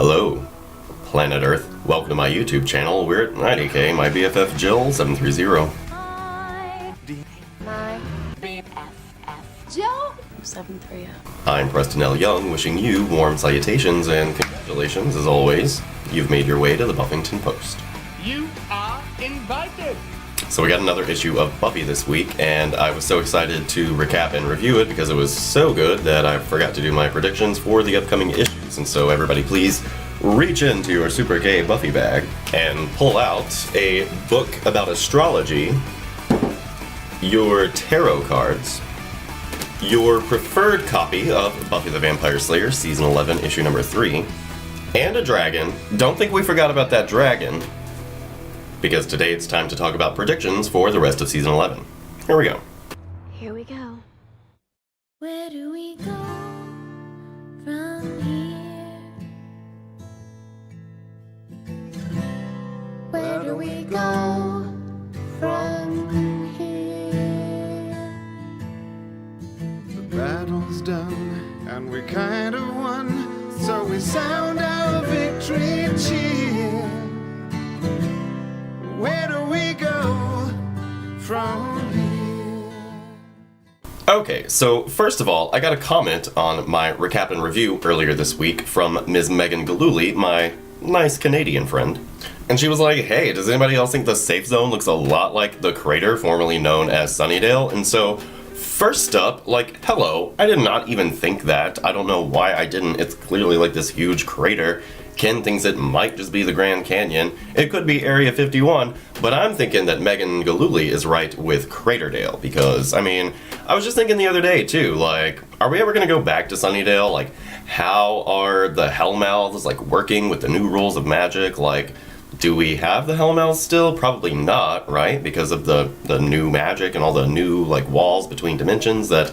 Hello, Planet Earth. Welcome to my YouTube channel. We're at 90K, my BFF Jill 730. My BFF Jill 730. I'm Preston L. Young, wishing you warm salutations and congratulations, as always. You've made your way to the Buffington Post. You are invited! So we got another issue of Buffy this week, and I was so excited to recap and review it because it was so good that I forgot to do my predictions for the upcoming issues. And so everybody please reach into your Super K Buffy bag and pull out a book about astrology, your tarot cards, your preferred copy of Buffy the Vampire Slayer Season 11, Issue number 3, and a dragon. Don't think we forgot about that dragon, because today it's time to talk about predictions for the rest of Season 11. Here we go. Here we go. Where do we go from here? Where do we go from here? The battle's done and we kind of won, so we sound our victory cheer. Where do we go from here? Okay, so first of all, I got a comment on my recap and review earlier this week from Ms. Megan Galooly, my nice Canadian friend. And she was like, hey, does anybody else think the safe zone looks a lot like the crater formerly known as Sunnydale? And so, first up, like, hello, I did not even think that. I don't know why I didn't. It's clearly like this huge crater. Ken thinks it might just be the Grand Canyon. It could be Area 51, but I'm thinking that Megan Galooly is right with Craterdale, because, I mean, I was just thinking the other day, too, like, are we ever gonna go back to Sunnydale? Like, how are the Hellmouths, like, working with the new rules of magic? Like, do we have the Hellmouths still? Probably not, right? Because of the new magic and all the new, like, walls between dimensions that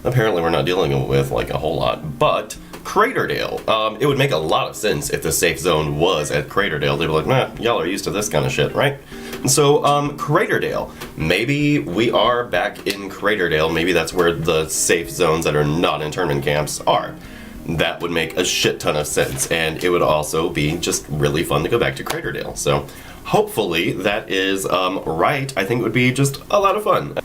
apparently we're not dealing with, like, a whole lot. But Craterdale, it would make a lot of sense if the safe zone was at Craterdale. They'd be like, nah, y'all are used to this kind of shit, right? And so, Craterdale. Maybe we are back in Craterdale. Maybe that's where the safe zones that are not internment camps are. That would make a shit ton of sense, and it would also be just really fun to go back to Craterdale. So, hopefully that is right. I think it would be just a lot of fun.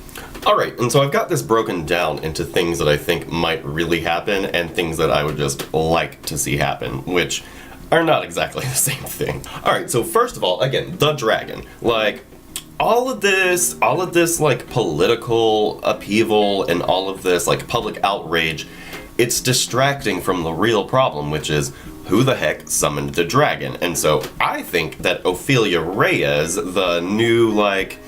Alright, and so I've got this broken down into things that I think might really happen and things that I would just like to see happen, which are not exactly the same thing. Alright, so first of all, again, the dragon. Like, all of this, like, political upheaval and all of this, like, public outrage, it's distracting from the real problem, which is who the heck summoned the dragon. And so I think that Ophelia Reyes, the new, like,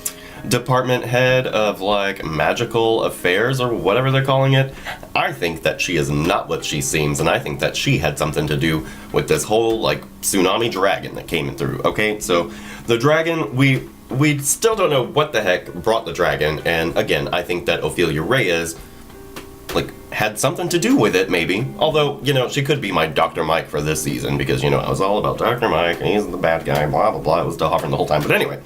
department head of, like, magical affairs or whatever they're calling it, I think that she is not what she seems, and I think that she had something to do with this whole, like, tsunami dragon that came through, okay? So, the dragon, we still don't know what the heck brought the dragon, and again, I think that Ophelia Reyes, like, had something to do with it, maybe. Although, you know, she could be my Dr. Mike for this season, because, you know, I was all about Dr. Mike, he's the bad guy, blah, blah, blah. It was still hovering the whole time. But anyway,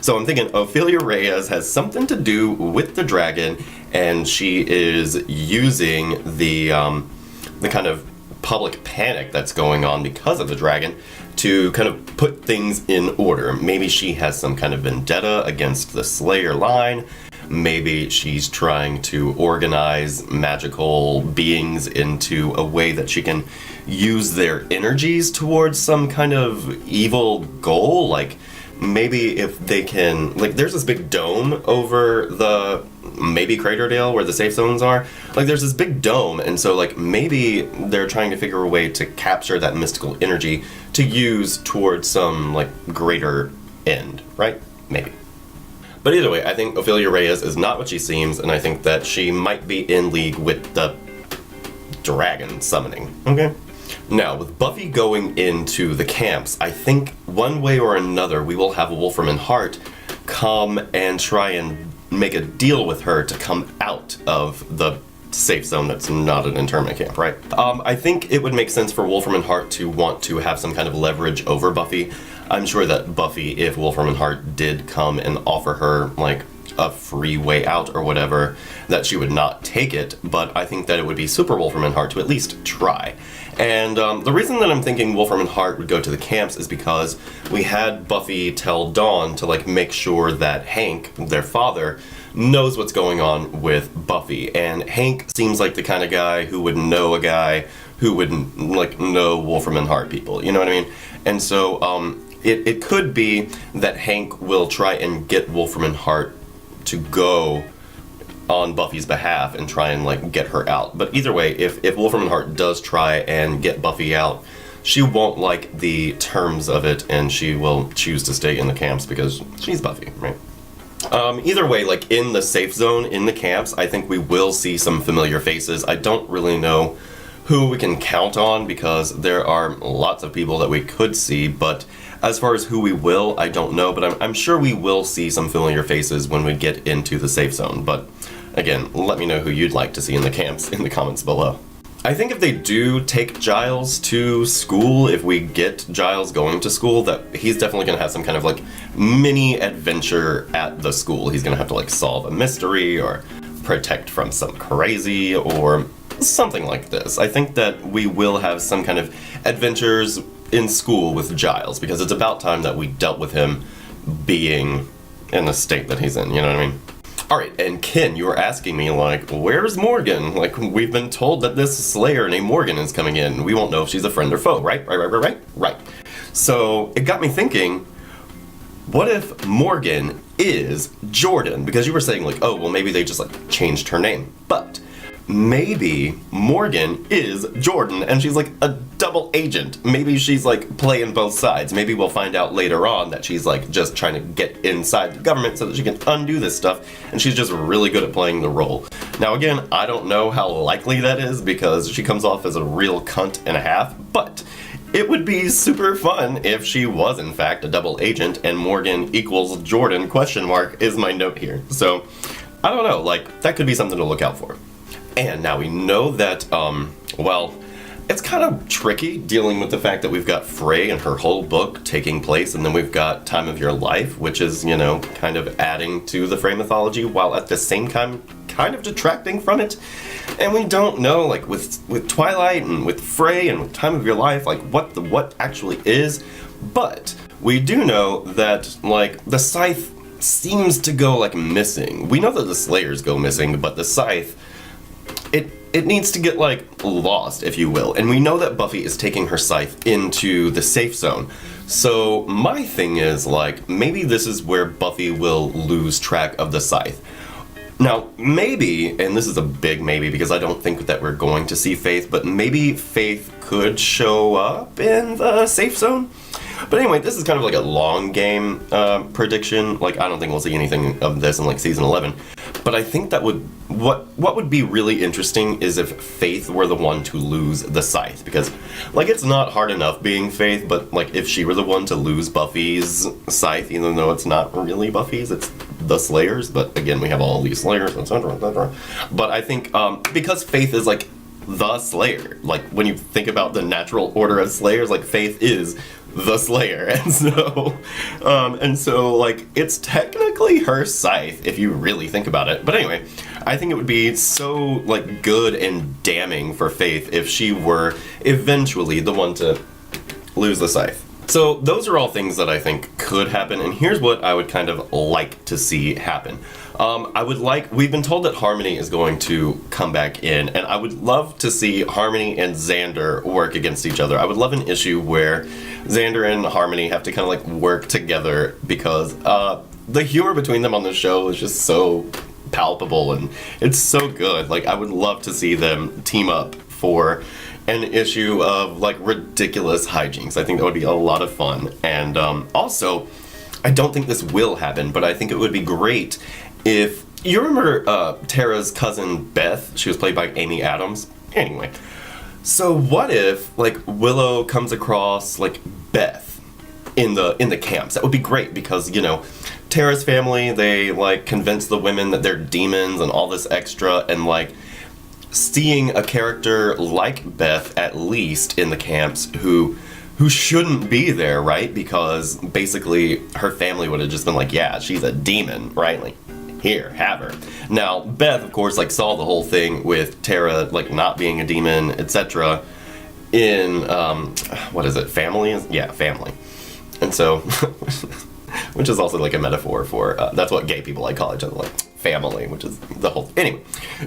so I'm thinking Ophelia Reyes has something to do with the dragon, and she is using the kind of public panic that's going on because of the dragon to kind of put things in order. Maybe she has some kind of vendetta against the Slayer line. Maybe she's trying to organize magical beings into a way that she can use their energies towards some kind of evil goal. Like, maybe if they can, like, there's this big dome over the, maybe Craterdale where the safe zones are. Like, there's this big dome, and so, like, maybe they're trying to figure a way to capture that mystical energy to use towards some, like, greater end, right? Maybe. But either way, I think Ophelia Reyes is not what she seems, and I think that she might be in league with the dragon summoning, okay? Now, with Buffy going into the camps, I think one way or another we will have Wolfram and Hart come and try and make a deal with her to come out of the safe zone that's not an internment camp, right? I think it would make sense for Wolfram and Hart to want to have some kind of leverage over Buffy. I'm sure that Buffy, if Wolfram and Hart did come and offer her, like, a free way out or whatever, that she would not take it, but I think that it would be super Wolfram and Hart to at least try. And the reason that I'm thinking Wolfram and Hart would go to the camps is because we had Buffy tell Dawn to like make sure that Hank, their father, knows what's going on with Buffy. And Hank seems like the kind of guy who would know a guy who would like know Wolfram and Hart people, you know what I mean? And so it could be that Hank will try and get Wolfram and Hart to go on Buffy's behalf and try and like get her out. But either way, if Wolfram and Hart does try and get Buffy out, she won't like the terms of it and she will choose to stay in the camps because she's Buffy, right? Either way, like in the safe zone in the camps, I think we will see some familiar faces. I don't really know who we can count on because there are lots of people that we could see, but as far as who we will, I don't know, but I'm sure we will see some familiar faces when we get into the safe zone. But again, let me know who you'd like to see in the camps in the comments below. I think if they do take Giles to school, if we get Giles going to school, that he's definitely going to have some kind of like mini adventure at the school. He's going to have to like solve a mystery or protect from some crazy or something like this. I think that we will have some kind of adventures in school with Giles because it's about time that we dealt with him being in the state that he's in, you know what I mean? Alright, and Ken, you were asking me, like, where's Morgan? Like, we've been told that this Slayer named Morgan is coming in. We won't know if she's a friend or foe, right? Right. So, it got me thinking, what if Morgan is Jordan? Because you were saying, like, oh, well, maybe they just, like, changed her name. But maybe Morgan is Jordan and she's like a double agent. Maybe she's like playing both sides. Maybe we'll find out later on that she's like just trying to get inside the government so that she can undo this stuff and she's just really good at playing the role. Now again, I don't know how likely that is because she comes off as a real cunt and a half, but it would be super fun if she was in fact a double agent and Morgan equals Jordan ? Is my note here. So I don't know, like that could be something to look out for. And now we know that, well, it's kind of tricky dealing with the fact that we've got Frey and her whole book taking place, and then we've got Time of Your Life, which is, you know, kind of adding to the Frey mythology, while at the same time kind of detracting from it. And we don't know, like, with Twilight and with Frey and with Time of Your Life, like, what actually is. But we do know that, like, the Scythe seems to go, like, missing. We know that the Slayers go missing, but the Scythe, it needs to get, like, lost, if you will. And we know that Buffy is taking her scythe into the safe zone. So my thing is, like, maybe this is where Buffy will lose track of the scythe. Now, maybe, and this is a big maybe because I don't think that we're going to see Faith, but maybe Faith could show up in the safe zone. But anyway, this is kind of like a long game prediction. Like, I don't think we'll see anything of this in, like, season 11. But I think that what would be really interesting is if Faith were the one to lose the scythe. Because, like, it's not hard enough being Faith, but, like, if she were the one to lose Buffy's scythe, even though it's not really Buffy's, it's the Slayers. But, again, we have all these Slayers, etc., etc. But I think, because Faith is, like, the Slayer, like, when you think about the natural order of Slayers, like, Faith is the Slayer, and so like it's technically her scythe if you really think about it. But anyway, I think it would be so like good and damning for Faith if she were eventually the one to lose the scythe. So those are all things that I think could happen, and here's what I would kind of like to see happen. We've been told that Harmony is going to come back in, and I would love to see Harmony and Xander work against each other. I would love an issue where Xander and Harmony have to kind of like work together because the humor between them on the show is just so palpable and it's so good. Like, I would love to see them team up for an issue of like ridiculous hijinks. I think that would be a lot of fun. And also, I don't think this will happen, but I think it would be great if you remember Tara's cousin Beth. She was played by Amy Adams. Anyway, so what if like Willow comes across like Beth in the camps? That would be great because, you know, Tara's family, they like convince the women that they're demons and all this extra, and like seeing a character like Beth at least in the camps who shouldn't be there, right? Because basically her family would have just been like, yeah, she's a demon, right? Like, Here, have her. Now, Beth, of course, like, saw the whole thing with Tara, like, not being a demon, etc. in, what is it, Family? Yeah, Family. And so, which is also, like, a metaphor for, that's what gay people, like, call each other, like, family, which is the whole, anyway.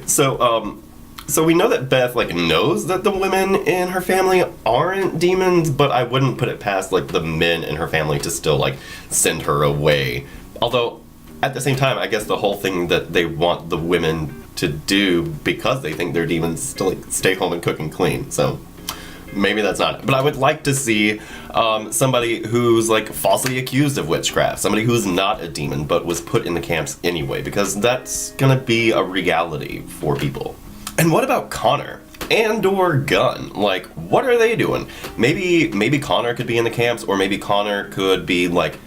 So we know that Beth, like, knows that the women in her family aren't demons, but I wouldn't put it past, like, the men in her family to still, like, send her away. Although, at the same time, I guess the whole thing that they want the women to do because they think they're demons is to, like, stay home and cook and clean, so maybe that's not it. But I would like to see somebody who's, like, falsely accused of witchcraft, somebody who's not a demon but was put in the camps anyway, because that's gonna be a reality for people. And what about Connor? And or Gunn? Like, what are they doing? Maybe Connor could be in the camps, or maybe Connor could be, like,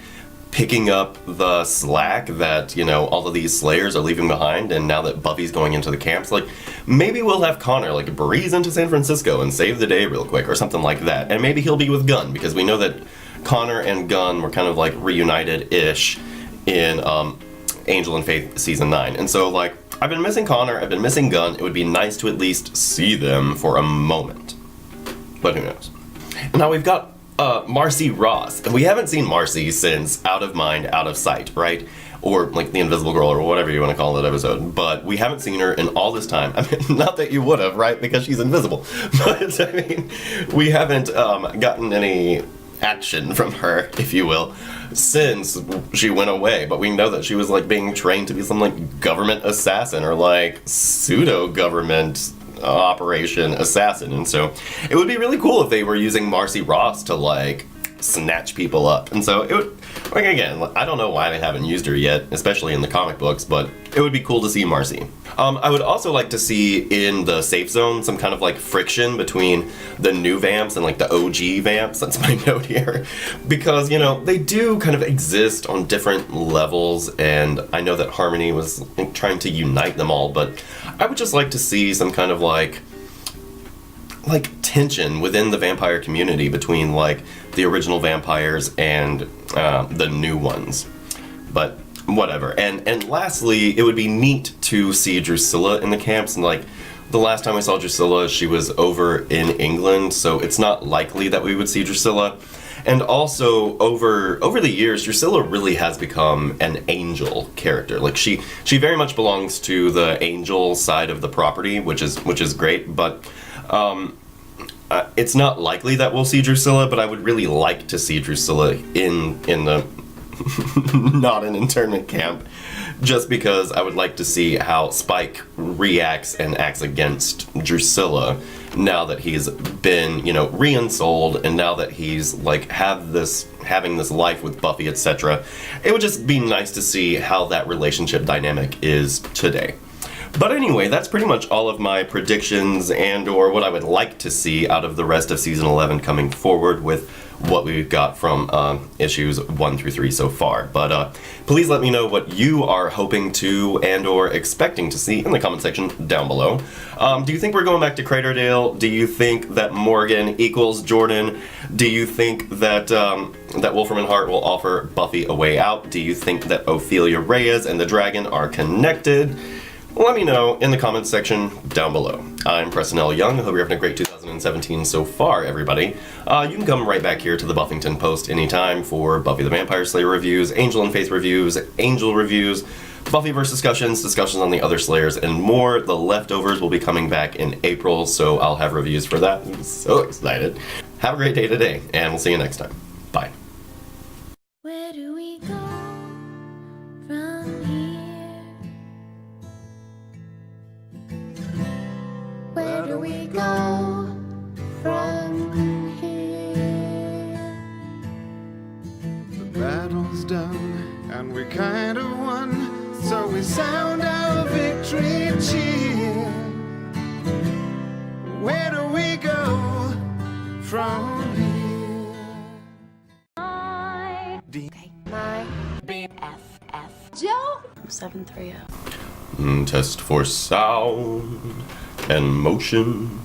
picking up the slack that, you know, all of these slayers are leaving behind, and now that Buffy's going into the camps, like, maybe we'll have Connor, like, breeze into San Francisco and save the day real quick, or something like that. And maybe he'll be with Gunn, because we know that Connor and Gunn were kind of, like, reunited-ish in, Angel and Faith Season 9. And so, like, I've been missing Connor, I've been missing Gunn. It would be nice to at least see them for a moment. But who knows? Now we've got Marcy Ross. And we haven't seen Marcy since Out of Mind, Out of Sight, right? Or, like, The Invisible Girl, or whatever you want to call that episode. But we haven't seen her in all this time. I mean, not that you would have, right? Because she's invisible. But, I mean, we haven't gotten any action from her, if you will, since she went away. But we know that she was, like, being trained to be some, like, government assassin, or, like, pseudo-government operation assassin. And so it would be really cool if they were using Marcy Ross to, like, snatch people up. And so it would, like, again, I don't know why they haven't used her yet, especially in the comic books, but it would be cool to see Marcy. I would also like to see in the safe zone some kind of, like, friction between the new vamps and, like, the OG vamps. That's my note here. Because, you know, they do kind of exist on different levels, and I know that Harmony was, like, trying to unite them all, but I would just like to see some kind of, like tension within the vampire community between, like, the original vampires and the new ones. But whatever. And lastly, it would be neat to see Drusilla in the camps. And, like, the last time we saw Drusilla, she was over in England, so it's not likely that we would see Drusilla. And also, over the years, Drusilla really has become an angel character. Like, she very much belongs to the angel side of the property, which is great, but it's not likely that we'll see Drusilla, but I would really like to see Drusilla in the not an internment camp, just because I would like to see how Spike reacts and acts against Drusilla now that he's been, you know, re-ensouled, and now that he's, like, having this life with Buffy, etc. It would just be nice to see how that relationship dynamic is today. But anyway, that's pretty much all of my predictions and or what I would like to see out of the rest of Season 11 coming forward with what we've got from issues 1 through 3 so far. But please let me know what you are hoping to and or expecting to see in the comment section down below. Do you think we're going back to Craterdale? Do you think that Morgan equals Jordan? Do you think that that Wolfram and Hart will offer Buffy a way out? Do you think that Ophelia Reyes and the dragon are connected? Let me know in the comments section down below. I'm Preston L. Young. I hope you're having a great 2017 so far, everybody. You can come right back here to the Buffington Post anytime for Buffy the Vampire Slayer reviews, Angel and Faith reviews, Angel reviews, Buffyverse discussions on the other Slayers, and more. The leftovers will be coming back in April, so I'll have reviews for that. I'm so excited. Have a great day today, and we'll see you next time. Bye. Where do we go from here? Where do we go from here? The battle's done and we kind of won, so we sound our victory cheer. Where do we go from here? My BFF. Joe? 730. Test for sound and motion.